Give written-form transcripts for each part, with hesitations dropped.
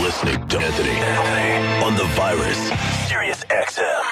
listening to Anthony on the Virus, Sirius XM.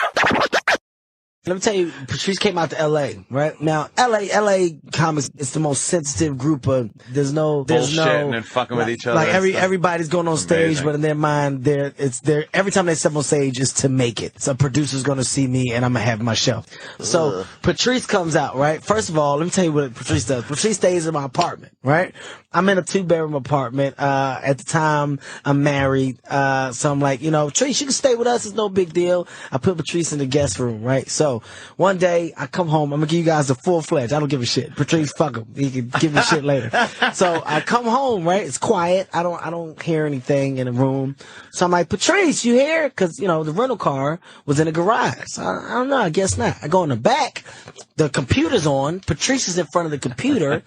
Let me tell you, Patrice came out to L.A., right? Now, L.A. comics, it's the most sensitive group of, there's no bullshitting and fucking with each other. Like everybody's going on stage, but in their mind, every time they step on stage is to make it. So a producer's going to see me and I'm going to have my show. So Patrice comes out, right? First of all, let me tell you what Patrice does. Patrice stays in my apartment, right? I'm in a 2-bedroom apartment. At the time, I'm married. So I'm like, Patrice, you can stay with us. It's no big deal. I put Patrice in the guest room, right? So one day I come home. I'm gonna give you guys a full-fledged. I don't give a shit. Patrice, fuck him. He can give me shit later. So I come home, right? It's quiet. I don't hear anything in the room. So I'm like, Patrice, you here? Cause, the rental car was in the garage. So I don't know. I guess not. I go in the back. The computer's on. Patrice is in front of the computer.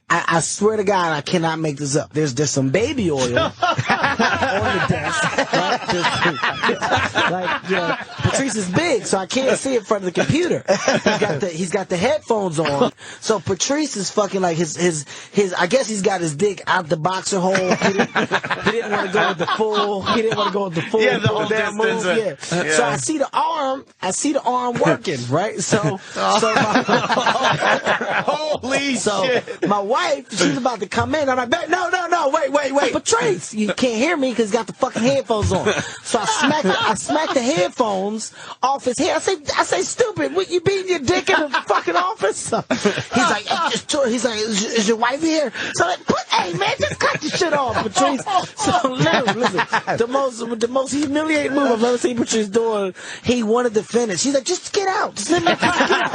I swear to God, I cannot make this up. There's some baby oil on the desk. Right? Patrice is big, so I can't see in front of the computer. He's got the headphones on. So Patrice is fucking like his I guess he's got his dick out the boxer hole. He didn't want to go with the full. He didn't want to go with the full. Yeah, the whole distance. Move. Yeah. So I see the arm working, right? So holy shit. My wife, she's about to come in. I'm like, no, wait. Patrice, you can't hear me because he's got the fucking headphones on. So I smack the headphones off his head. I say, stupid, what, you beating your dick in the fucking office? He's like, is your wife here? So I'm like, hey man, just cut the shit off, Patrice. So listen, the most humiliating move I've ever seen Patrice doing, he wanted to finish. He's like, just get out. Just let me fucking get out.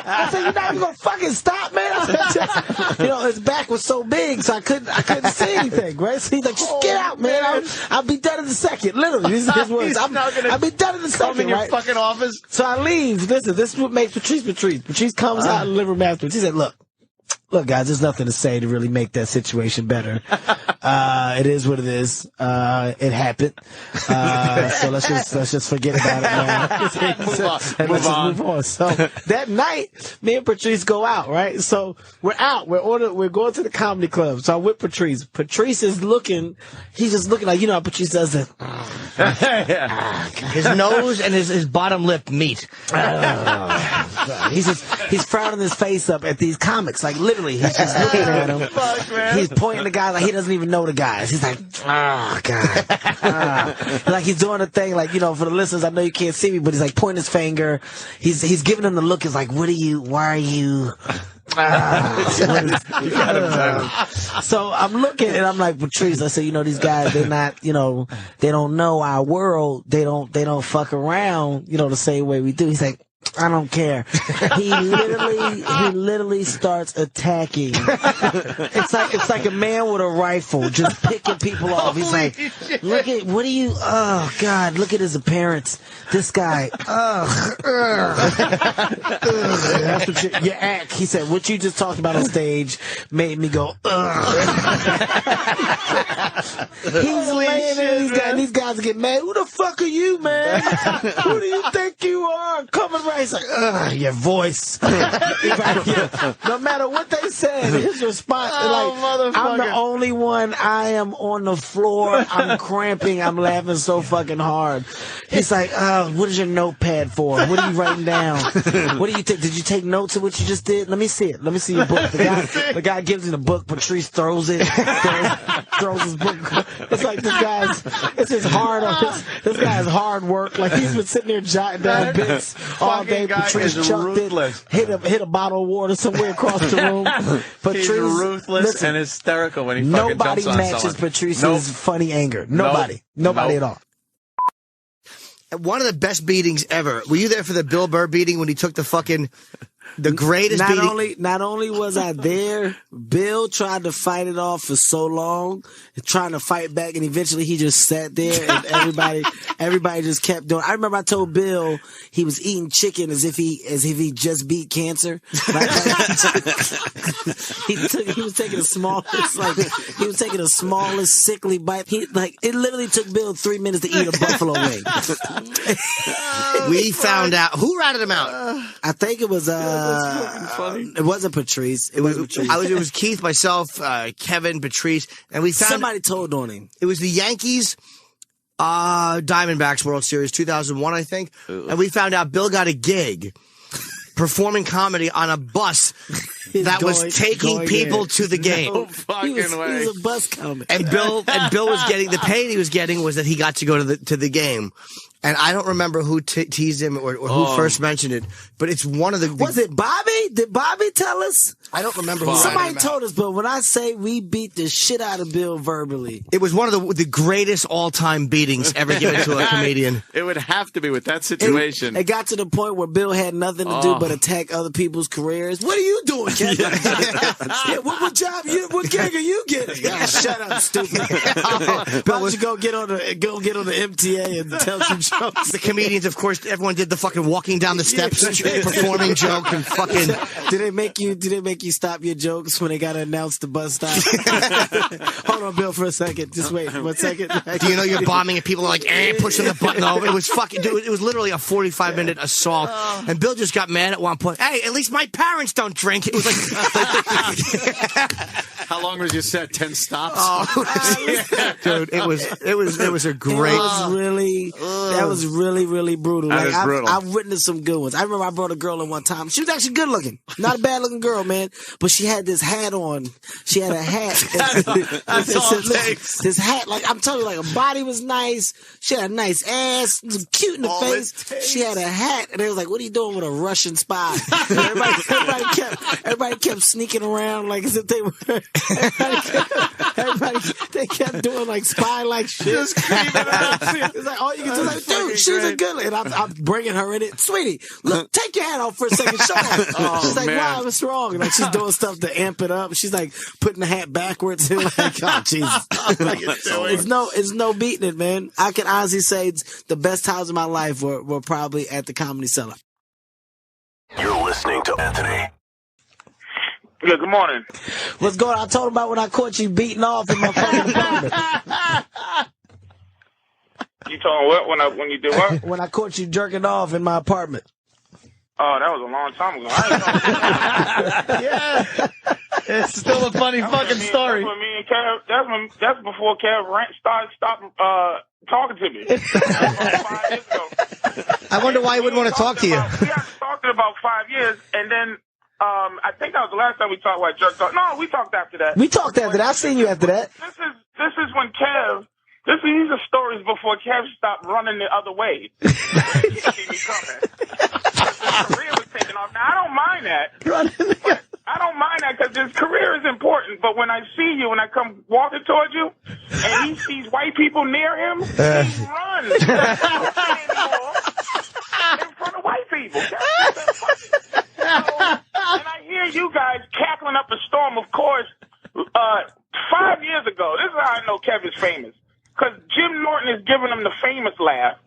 I said, you're not even gonna fucking stop, man. I said, his back was so big, so I couldn't see anything, right? So he's like, just get out, man. I'll be done in a second. Literally, these are his words. I'll be done in a second, come in your right? fucking office. So I leave. Listen, this is what makes Patrice. Patrice comes out in the living room afterwards. He said, look, guys, there's nothing to say to really make that situation better. It is what it is. It happened. So let's just forget about it now. Move on. So that night, me and Patrice go out, right? So we're out. We're going to the comedy club. So I'm with Patrice. Patrice is looking. He's just looking like, how Patrice does it. His nose and his bottom lip meet. He's frowning his face up at these comics, like literally. He's just looking at them. Fuck, man. He's pointing the guys like he doesn't even know the guys. He's like, God. Like he's doing a thing, like, for the listeners, I know you can't see me, but he's like pointing his finger. He's giving them the look. He's like, why are you? So I'm looking and I'm like, Patrice, I said, these guys, they're not, they don't know our world. They don't fuck around, the same way we do. He's like, I don't care. He literally starts attacking. It's like a man with a rifle just picking people off. He's like, oh God, look at his appearance. This guy, that's what you act. He said, what you just talked about on stage made me go, He's laying there, these guys get mad. Who the fuck are you, man? Who do you think you are? Coming right. He's like, your voice. No matter what they said, his response, I'm the only one. I am on the floor. I'm cramping. I'm laughing so fucking hard. He's like, what is your notepad for? What are you writing down? What do you think? Did you take notes of what you just did? Let me see it. Let me see your book. The guy gives him the book. Patrice throws it. Throws his book. It's like this guy's hard work. Like he's been sitting there jotting down bits all day. Patrice chucked ruthless. Hit a bottle of water somewhere across the room. Patrice, he's ruthless and hysterical when he fucking jumps on someone. Nobody matches Patrice's funny anger. Nobody at all. One of the best beatings ever. Were you there for the Bill Burr beating when he took the greatest beating? Not only was I there, Bill tried to fight it off for so long, trying to fight back, and eventually he just sat there, and everybody just kept doing. I remember I told Bill he was eating chicken as if he just beat cancer. He was taking the smallest sickly bite. It literally took Bill 3 minutes to eat a buffalo wing. We found out who ratted him out. I think it was it wasn't Patrice. It was Keith, myself, Kevin, Patrice, and we found somebody told on him. It was the Yankees Diamondbacks World Series 2001, I think. And we found out Bill got a gig performing comedy on a bus that was taking people to the game. No fucking way. He was a bus comic. And Bill was getting, the pay he was getting was that he got to go to the game. And I don't remember who teased him or who first mentioned it, but it's one of the... Was it Bobby? Did Bobby tell us? I don't remember who Somebody told us, but when I say we beat the shit out of Bill verbally... It was one of the greatest all-time beatings ever given to a comedian. It would have to be with that situation. It got to the point where Bill had nothing to do but attack other people's careers. What are you doing, Kevin? What job? What gig are you getting? Shut up, stupid. Why don't you go get on the MTA and tell some jokes? The comedians, of course, everyone did the fucking walking down the steps performing joke and fucking... Did they make you stop your jokes when they got to announce the bus stop? Hold on, Bill, for a second. Just wait 1 second. Do you know you're bombing and people are like, pushing the button over? It was fucking, dude, it was literally a 45-minute assault. And Bill just got mad at one point. Hey, at least my parents don't drink. It was like... How long was your set? 10 stops? Dude, it was a great... That was really brutal. That is brutal. I've witnessed some good ones. I remember I brought a girl in one time. She was actually good looking. Not a bad looking girl, man. But she had this hat on. She had a hat. That's all it takes. This hat, like, I'm telling you, like, her body was nice. She had a nice ass. Cute in the face. She had a hat. And they was like, what are you doing with a Russian spy? Everybody kept sneaking around like as if they were... They kept doing like spy-like shit. Just creeping out. It's like all you can do, like, dude, she's a good. And I'm bringing her in it, sweetie. Look, take your hat off for a second. Show her. She's like, wow, what's wrong? And like she's doing stuff to amp it up. She's like putting the hat backwards. And like, oh Jesus, it's no beating it, man. I can honestly say the best times of my life were probably at the Comedy Cellar. You're listening to Anthony. Yeah, good morning. What's going on? I told him about when I caught you beating off in my fucking apartment. You told me what? When you did what? When I caught you jerking off in my apartment. Oh, that was a long time ago. I ain't Yeah. It's still a funny fucking story. That's when me and Kev, that's before Kev stopped talking to me. That was 5 years ago. I wonder why he wouldn't want to talk to you. We haven't talked in about 5 years, and then I think that was the last time we talked about jerk talk. No, we talked after that. We talked after that. I seen you after that. This is when Kev. These are stories before Kev stopped running the other way. He didn't see me coming. His career was taking off. Now, I don't mind that. I don't mind that because his career is important. But when I see you, when I come walking towards you, and he sees white people near him, he runs. He doesn't stay anymore in front of white people. And I hear you guys cackling up a storm, of course. 5 years ago, this is how I know Kev is famous. Because Jim Norton is giving him the famous laugh.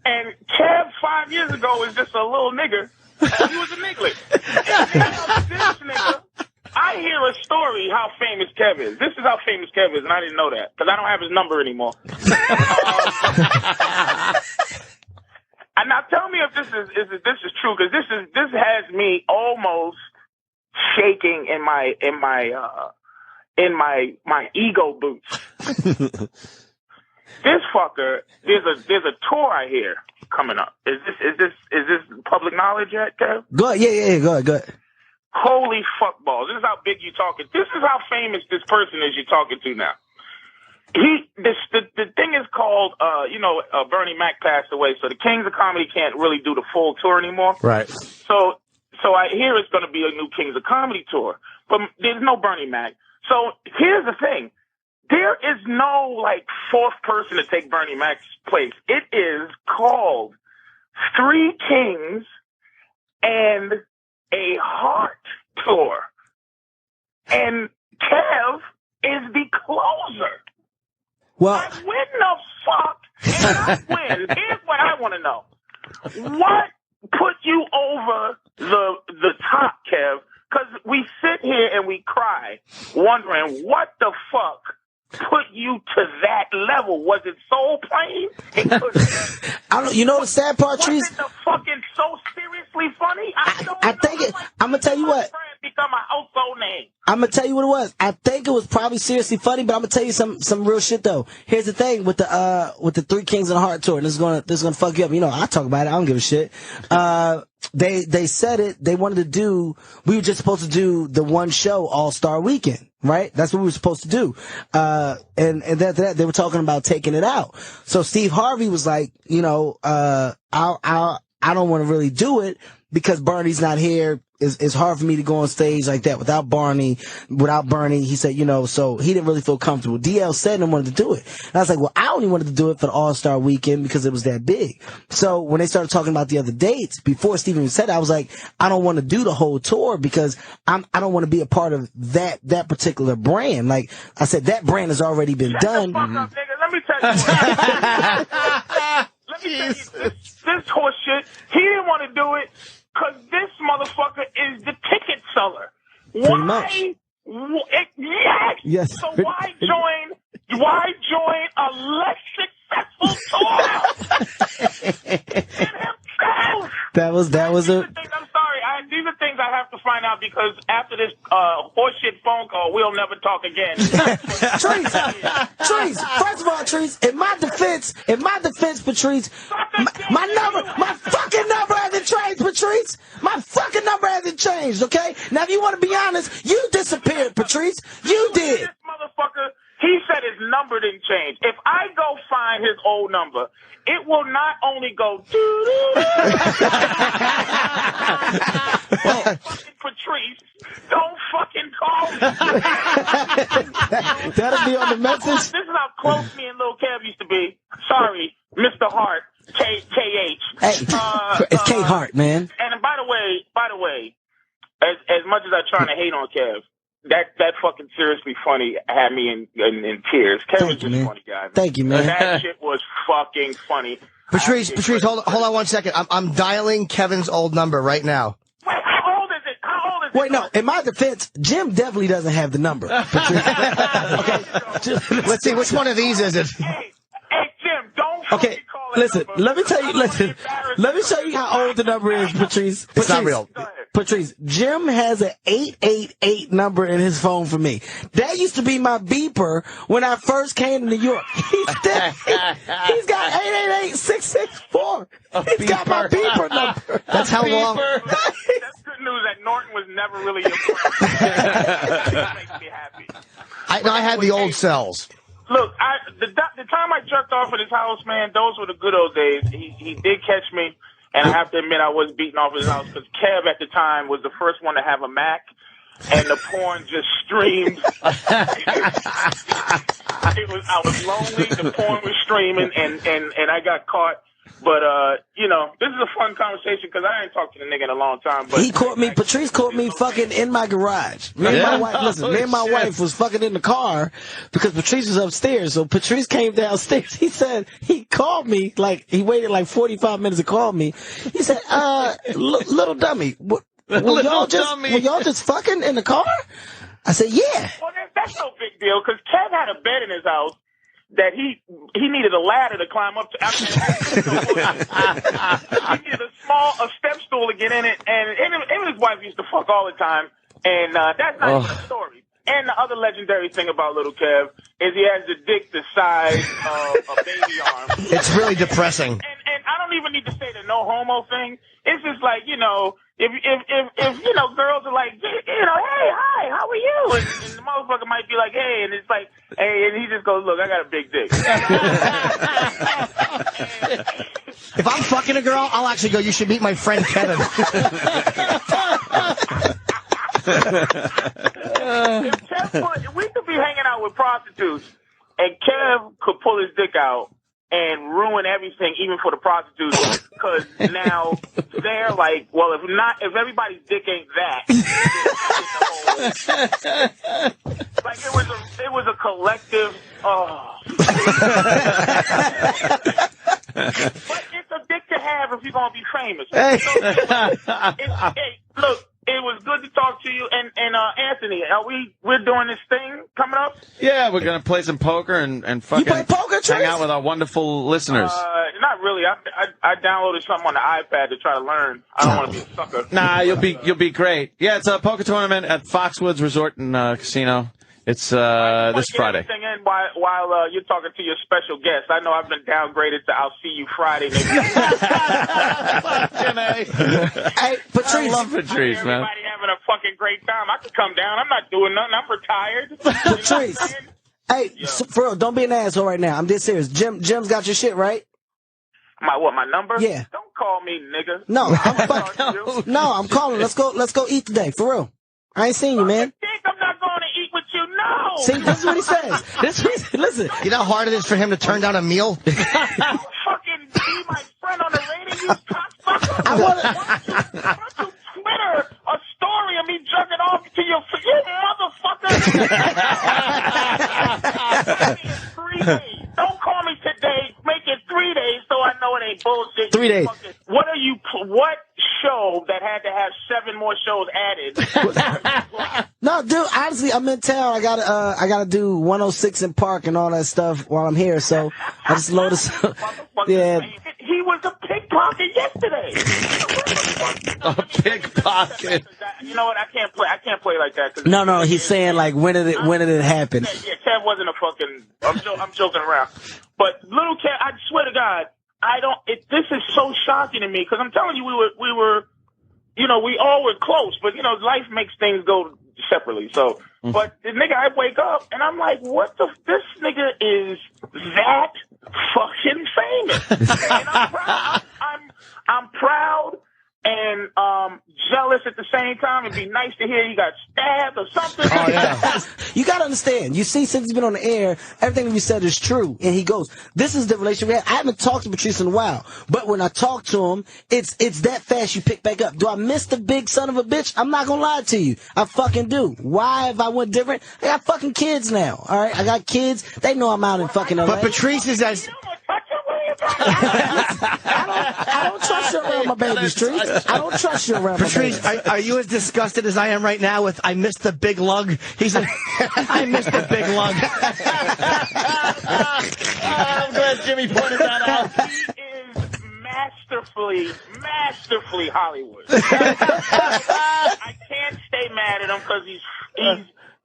And Kev 5 years ago was just a little nigger. He was a niglet. And now this nigga, I hear a story how famous Kev is. This is how famous Kev is, and I didn't know that. Because I don't have his number anymore. And now tell me if this is true, because this has me almost shaking in my ego boots. This fucker, there's a tour I hear coming up. Is this public knowledge yet, Kev? Go ahead, yeah, go ahead. Holy fuckballs! This is how big you talking. This is how famous this person is you're talking to now. The thing is called, Bernie Mac passed away, so the Kings of Comedy can't really do the full tour anymore. Right. So I hear it's going to be a new Kings of Comedy tour, but there's no Bernie Mac. So here's the thing. There is no, fourth person to take Bernie Mac's place. It is called Three Kings and a Hart tour. And Kev is the closer. Well, when the fuck here's what I want to know. What put you over the top, Kev? Because we sit here and we cry, wondering what the fuck put you to that level. Was it Soul Plane? I don't. You know the sad part, Trees? Was it the fucking So Serious seriously funny? I think it. I'm gonna tell you what. Become a household name. I'm gonna tell you what it was. I think it was probably seriously funny, but I'm gonna tell you some real shit though. Here's the thing with the Three Kings and the Hart tour. And this is gonna fuck you up. You know, I talk about it. I don't give a shit. They said it. They wanted to do. We were just supposed to do the one show All-Star Weekend, right? That's what we were supposed to do. And that they were talking about taking it out. So Steve Harvey was like, you know, I don't want to really do it because Bernie's not here. It's hard for me to go on stage like that without Bernie. He said, you know, so he didn't really feel comfortable. DL said he wanted to do it. And I was like, well, I only wanted to do it for the All-Star Weekend because it was that big. So when they started talking about the other dates, before Steve even said it, I was like, I don't want to do the whole tour because I don't want to be a part of that particular brand. Like I said, that brand has already been done. Shut the fuck up, nigga. Let me tell you. Let me tell you this horse shit. He didn't want to do it. Cause this motherfucker is the ticket seller. Pretty much. Yes. So why join a less successful tour than himself? That was a. I'm sorry. These are things I have to find out because after this horseshit phone call, we'll never talk again. Trees. First of all, Trees. In my defense, Patrice, my fucking number hasn't changed, Patrice. My fucking number hasn't changed. Okay. Now, if you want to be honest, you disappeared, Patrice. You did. This motherfucker. He said his number didn't change. If I go find his old number, it will not only go fucking Patrice, don't fucking call me. That'll be on the message. This is how close me and Lil Kev used to be. Sorry, Mr. Hart, KH. Hey, it's K Hart, man. And by the way, as much as I try to hate on Kev, that fucking seriously funny had me in tears. Kevin's just a funny guy. Man. Thank you, man. That shit was fucking funny. Patrice, hold on 1 second. I'm dialing Kevin's old number right now. Wait, how old is it? Wait, no. In my defense, Jim definitely doesn't have the number. Okay. Let's see. Which one of these is it? Hey, Jim, don't okay. call that Listen, number. let me tell you. Listen, let me show you how old the number is, Patrice. It's not real. Patrice, Jim has an 888 number in his phone for me. That used to be my beeper when I first came to New York. He's got 888-664. He's got my beeper number. That's how long. That's good news that Norton was never really your friend. That makes me happy. I had the old cells. Look, the time I jerked off at his house, man, those were the good old days. He did catch me. And I have to admit, I was beaten off his house because Kev at the time was the first one to have a Mac, and the porn just streamed. I was lonely. The porn was streaming, and I got caught. But you know, this is a fun conversation because I ain't talked to the nigga in a long time. But Patrice caught me fucking in my garage. Me and my wife was fucking in the car because Patrice was upstairs. So Patrice came downstairs. He said he called me he waited 45 minutes to call me. He said, little dummy, were y'all just fucking in the car? I said, yeah. Well, that's no big deal because Kev had a bed in his house that he needed a ladder to climb up to. He needed a step stool to get in it, and him and his wife used to fuck all the time, and that's not even a story. And the other legendary thing about Little Kev is he has the dick the size of a baby arm. It's really depressing. And I don't even need to say the no homo thing. It's just like, you know, if you know, girls are like, you know, hey, hi, how are you? And the motherfucker might be like, hey, and it's like, hey, and he just goes, look, I got a big dick. If I'm fucking a girl, I'll actually go, you should meet my friend Kevin. If we could be hanging out with prostitutes and Kev could pull his dick out and ruin everything, even for the prostitutes, because now they're like, well, if everybody's dick ain't that, like it was a collective. But it's a dick to have if you're gonna be famous. Hey, look. It was good to talk to you, and Anthony, we're doing this thing coming up? Yeah, we're gonna play some poker and fucking you play poker, hang out with our wonderful listeners. Not really. I downloaded something on the iPad to try to learn. I don't want to be a sucker. Nah, you'll be great. Yeah, it's a poker tournament at Foxwoods Resort and Casino. It's this Friday. Thing in while you're talking to your special guest. I know I've been downgraded to I'll see you Friday. Hey, Patrice. I love Patrice, man. Everybody having a fucking great time. I could come down. I'm not doing nothing. I'm retired. Patrice. Hey, so, for real, don't be an asshole right now. I'm dead serious. Jim's got your shit, right? My number? Yeah. Don't call me nigga. No, I'm calling. Let's go eat today, for real. I ain't seen you, man. I'm not going to eat with you, no. See, this is what he says. Listen. You know how hard it is for him to turn down a meal? Fucking be my friend on the radio, you cocksucker. I want Why don't you Twitter a story of me jerking off to you motherfucker? 3 days. Don't call me today. Make it 3 days so I know it ain't bullshit. 3 days. What show that had to have 7 more shows added? No, dude, honestly, I'm in town. I gotta do 106 in Park and all that stuff while I'm here, so I just loaded some. Yeah. He was a pickpocket yesterday. A pickpocket. You know what? I can't play like that. No, he's saying like when did it happen? Yeah, Kev wasn't a fucking. I'm joking around. But little Kev, I swear to God, this is so shocking to me because I'm telling you, we were, we all were close, but life makes things go separately. So, but the nigga, I wake up and I'm like, this nigga is that fucking famous. And I'm proud and jealous at the same time. It'd be nice to hear you got stabbed or something. Oh, yeah. You gotta understand. You see, since he's been on the air, everything you said is true. And he goes, this is the relationship we have. I haven't talked to Patrice in a while, but when I talk to him, it's that fast you pick back up. Do I miss the big son of a bitch? I'm not gonna lie to you. I fucking do. Why have I went different? I got fucking kids now. All right, I got kids. They know I'm out in fucking LA. But Patrice is as. I don't trust you around my baby, Patrice. I don't trust you around Patrice, my baby. are you as disgusted as I am right now with I missed the big lug? He's like, I missed the big lug. I'm glad Jimmy pointed that out. He is masterfully Hollywood. I can't stay mad at him because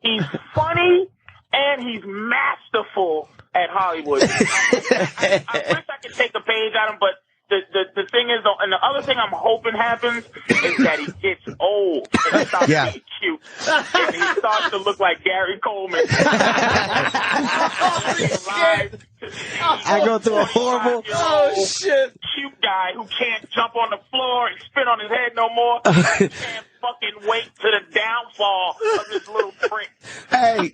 he's funny and he's masterful at Hollywood. I wish I could take a page out of him, but the thing is, and the other thing I'm hoping happens is that he gets old and he stops getting cute and he starts to look like Gary Coleman. I go through a horrible cute guy who can't jump on the floor and spit on his head no more. Can't fucking wait to the downfall of this little prick. Hey,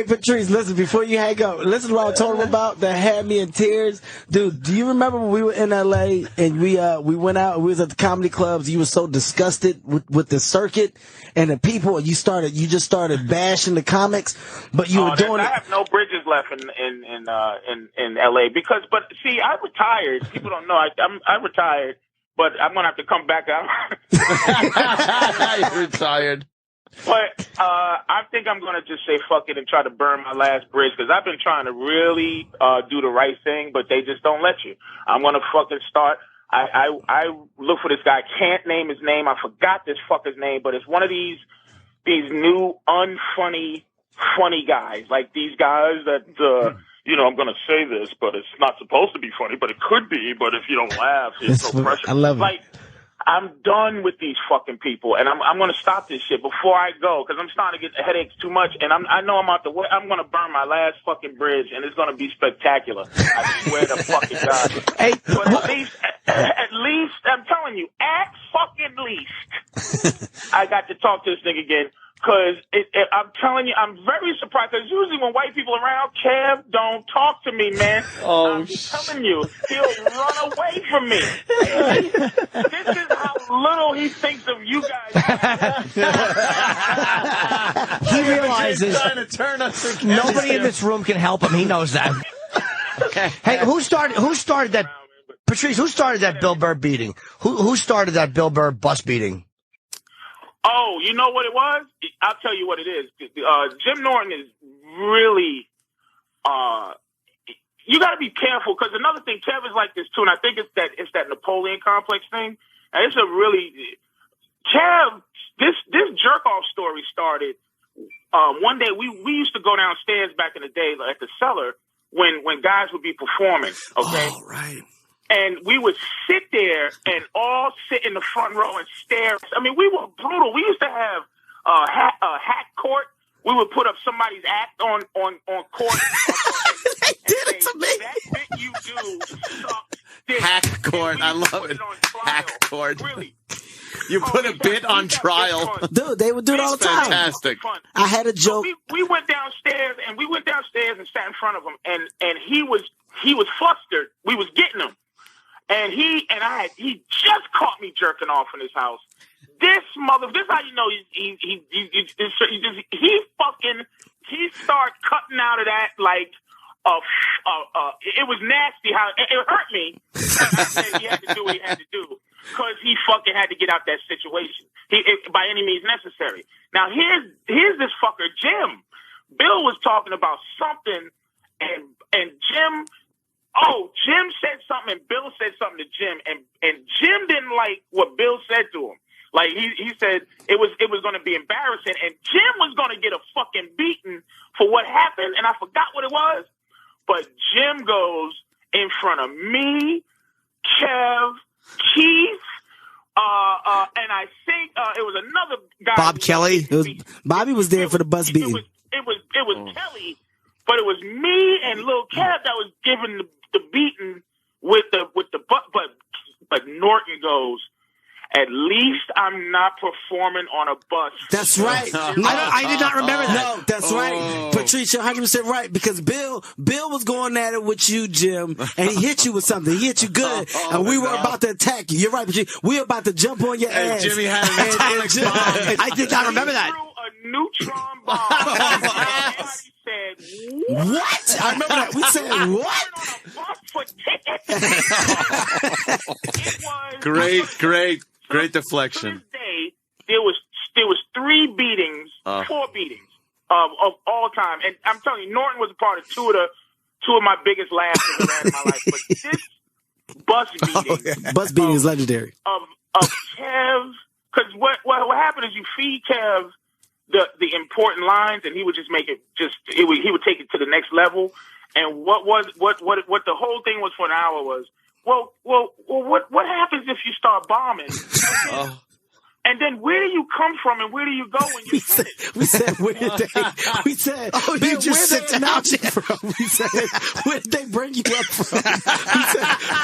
Patrice, listen, before you hang up, listen to what I told him about that had me in tears. Dude, do you remember when we were in LA and we went out, we was at the comedy clubs, you were so disgusted with the circuit and the people, you just started bashing the comics, but you were doing I have no bridges left in LA but see, I retired. People don't know. I retired. But I'm going to have to come back out. You're retired. But I think I'm going to just say fuck it and try to burn my last bridge because I've been trying to really do the right thing, but they just don't let you. I'm going to fucking start. I look for this guy. I can't name his name. I forgot this fucker's name, but it's one of these new unfunny, funny guys. Like these guys that... I'm going to say this, but it's not supposed to be funny, but it could be. But if you don't laugh, there's no pressure. I love it. Like, I'm done with these fucking people, and I'm going to stop this shit before I go because I'm starting to get headaches too much, and I know I'm out the way. I'm going to burn my last fucking bridge, and it's going to be spectacular. I swear to fucking God. But at least, I'm telling you, at fucking least, I got to talk to this thing again. Because I'm telling you, I'm very surprised. Because usually when white people are around, Kev, don't talk to me, man. I'm telling you, he'll run away from me. This is how little he thinks of you guys. He realizes trying to turn us nobody in this room can help him. He knows that. Hey, who started that? Patrice, who started that Bill Burr beating? Who started that Bill Burr bus beating? Oh, you know what it was? I'll tell you what it is. Jim Norton is really, you got to be careful because another thing, Kev is like this too, and I think it's that Napoleon complex thing. And it's a really Kev. This jerk off story started one day. We used to go downstairs back in the day at the cellar when guys would be performing. Okay, oh, right. And we would sit there and all sit in the front row and stare. I mean, we were brutal. We used to have a hat court. We would put up somebody's act on court. They did it to me. That bit you do sucks. Hack court. I love it. Hack court. Really. You put a bit on trial. Dude, they would do it all the time. Fantastic. I had a joke. So we went downstairs and sat in front of him and he was flustered. We was getting him. And he just caught me jerking off in his house. This how you know he started cutting out of that like it was nasty how it hurt me. But I said he had to do what he had to do because he fucking had to get out that situation. By any means necessary. Now here's this fucker Jim. Bill was talking about something and Jim. Oh, Jim said something and Bill said something to Jim and Jim didn't like what Bill said to him. Like he said it was going to be embarrassing and Jim was going to get a fucking beating for what happened and I forgot what it was. But Jim goes in front of me, Kev, Keith, and I think it was another guy. Bob Kelly. Bobby was there for the bus beating. It was Kelly, but it was me and Lil Kev that was giving the beating with the but Norton goes, at least I'm not performing on a bus. That's right. I did not remember that. No, that's right. Patrice, you're 100% right because Bill was going at it with you, Jim, and he hit you with something. He hit you good, and we were about to attack you. You're right, Patrice. We were about to jump on your ass. Jimmy had an atomic bomb. I did not remember that. Threw a neutron bomb. Everybody said, what? I remember that. We said, what? On a bus for tickets. It was Great deflection. To this day, there was 4 beatings of all time, and I'm telling you, Norton was a part of two of my biggest laughs in my life. But this bus beating, bus beating is legendary. Of Kev, because what happened is you feed Kev the important lines, and he would just make it he would take it to the next level. And what the whole thing was for an hour was. Well, what happens if you start bombing? And then where do you come from and where do you go when you finish? We said, where did you just sit down from? We said, where did they bring you up from?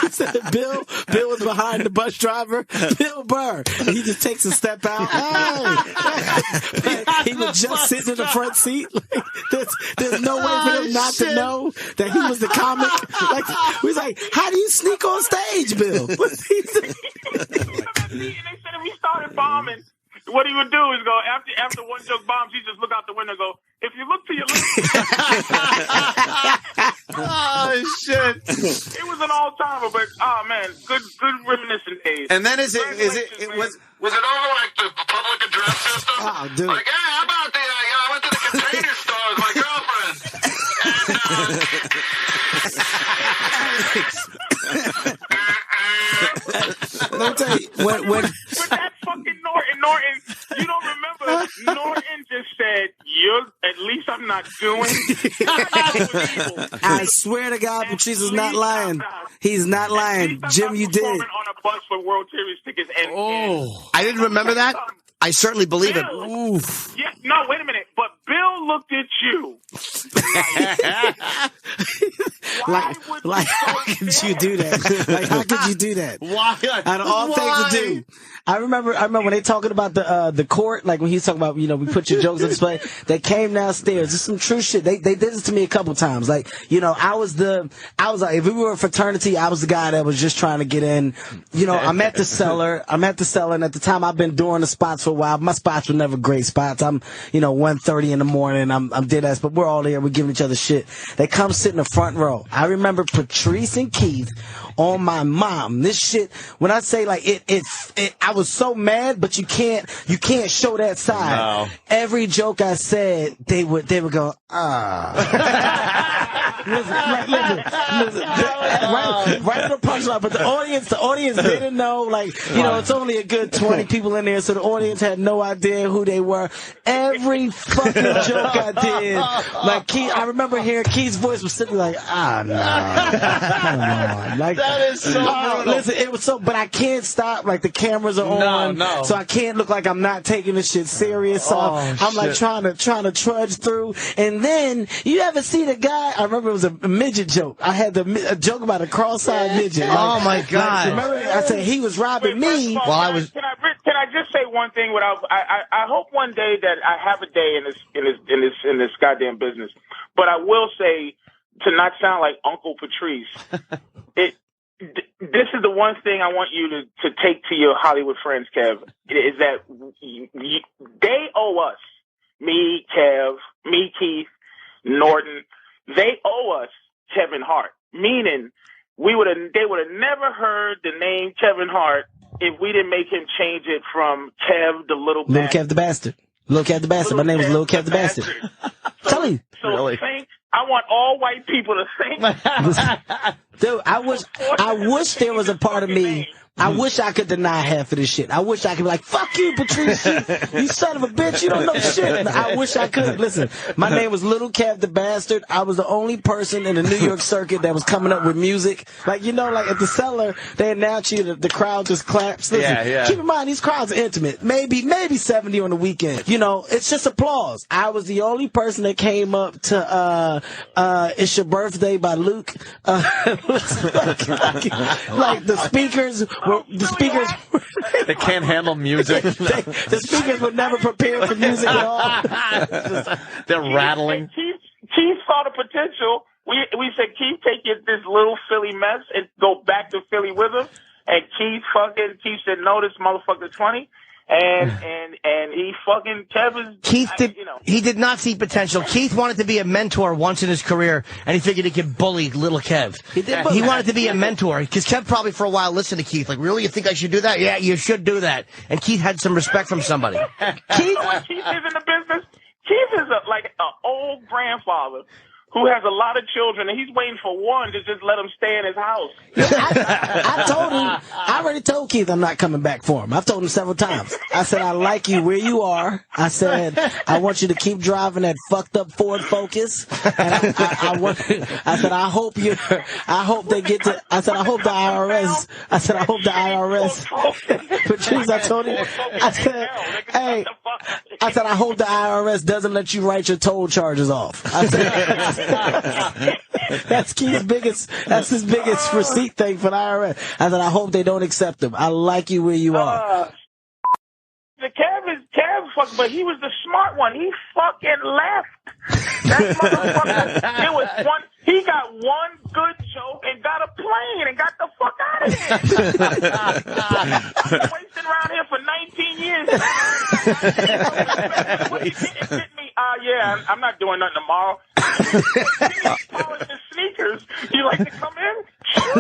We said Bill was behind the bus driver, Bill Burr. And he just takes a step out. Hey. He was just sitting in the front seat. Like, there's no way for him not to know that he was the comic. Like, we was like, how do you sneak on stage, Bill? And they said if he started bombing, what he would do is go after one joke bombs, he just look out the window and go, if you look to your left. Oh shit. It was an all-timer, but man, good reminiscent days. And then was it over like the public address system? Oh, dude. Like, hey, how about I went to the container store with my girlfriend. Let me tell you, when But that fucking Norton, you don't remember? Norton just said, at least I'm not doing. I swear to God, Patrice is not lying. He's not lying. Jim, you did. On a bus for World Series tickets. I didn't remember that. I certainly believe it. Bill, yeah, no, wait a minute. But Bill looked at you. Like, how could you do that? Like, how could you do that? Why? Out of all things to do. I remember when they talking about the court, like when he's talking about, we put your jokes on display. They came downstairs. It's some true shit. They did this to me a couple times. Like, I was like, if we were a fraternity, I was the guy that was just trying to get in. I'm at the cellar, and at the time I've been doing the spots for a while. My spots were never great spots. I'm, 1:30 in the morning. I'm dead ass, but we're all there. We're giving each other shit. They come sit in the front row. I remember Patrice and Keith on my mom. This shit, when I say like I was so mad, but you can't show that side. No. Every joke I said, they would go, ah. right at the punchline. But the audience didn't know. Like, you know, it's only a good 20 people in there, so the audience had no idea who they were. Every fucking joke I did, like Keith, I remember hearing Keith's voice was sitting like, no, come on. Like, that is so brutal. listen, it was so, but I can't stop. Like, the cameras are on, so I can't look like I'm not taking this shit serious. So I'm like trying to trudge through. And then you ever see the guy? I remember it was a midget joke. I had a joke about a cross-eyed midget. Like, oh my God! Remember, I said he was robbing me while I was. Can I just say one thing? I hope one day that I have a day in this goddamn business. But I will say, to not sound like Uncle Patrice, this is the one thing I want you to take to your Hollywood friends, Kev, is that they owe us, me, Kev, me, Keith, Norton, they owe us Kevin Hart. Meaning, they would have never heard the name Kevin Hart if we didn't make him change it from Kev the Little Bastard. Kev the Bastard. Lil Kev the Bastard. My name is Lil Kev the Bastard. Tell you. So really? I want all white people to think. Dude, I wish there was a part of me. I wish I could deny half of this shit. I wish I could be like, fuck you, Patrice. You son of a bitch. You don't know shit. I wish I could. Listen, my name was Little Kev the Bastard. I was the only person in the New York circuit that was coming up with music. Like, you know, like at the Cellar, they announce you, the crowd just claps. Listen, keep in mind, these crowds are intimate. Maybe 70 on the weekend. You know, it's just applause. I was the only person that came up to, It's Your Birthday by Luke. Like the speakers, they can't handle music. The speakers were never prepared for music at all. They're rattling. Keith saw the potential. We said, Keith, take this little Philly mess and go back to Philly with him. And Keith said, no, this motherfucker's funny. And he fucking he did not see potential. Keith wanted to be a mentor once in his career, and he figured he could bully little Kev. He wanted to be a mentor because Kev probably for a while listened to Keith like, really, you think I should do that? Yeah, you should do that. And Keith had some respect from somebody. Keith is in the business. Keith is like an old grandfather who has a lot of children, and he's waiting for one to just let him stay in his house. I already told Keith I'm not coming back for him. I've told him several times. I said, I like you where you are. I said, I want you to keep driving that fucked up Ford Focus. And I said, I hope the IRS. Patrice, I told him, I said, hey, I hope the IRS doesn't let you write your toll charges off. I said, that's his biggest receipt thing for the IRS. I said, I hope they don't accept him. I like you where you are. The Kev, but he was the smart one. He fucking left. That motherfucker, he got one good joke and got a plane and got the fuck out of here. I've been wasting around here for 19 years. It hit me. I'm not doing nothing tomorrow. Polish the sneakers. You like to come in? Sure.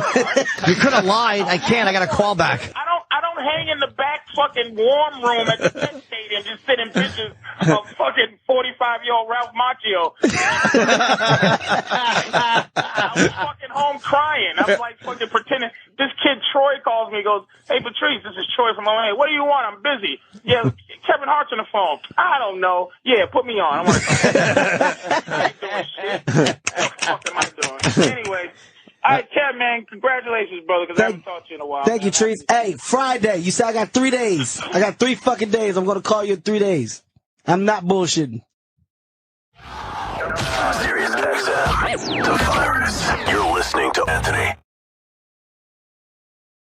You could have lied. I can't. I got a call back. I don't hang in the back fucking warm room at the Penn Stadium just sitting pictures of fucking 45-year-old Ralph Macchio. I was fucking home crying. I was like fucking pretending. This kid Troy calls me, goes, "Hey Patrice, this is Troy from NO&A. What do you want? I'm busy." Yeah, Kevin Hart's on the phone. I don't know. Yeah, put me on. I want to I ain't doing shit. What the fuck am I doing? Anyway. All right, Kev, man, congratulations, brother, because I haven't talked to you in a while. Thank you, Trees. Hey, Friday, you said I got 3 days. I got 3 fucking days. I'm going to call you in 3 days. I'm not bullshitting. Sirius XM, the virus. You're listening to Anthony.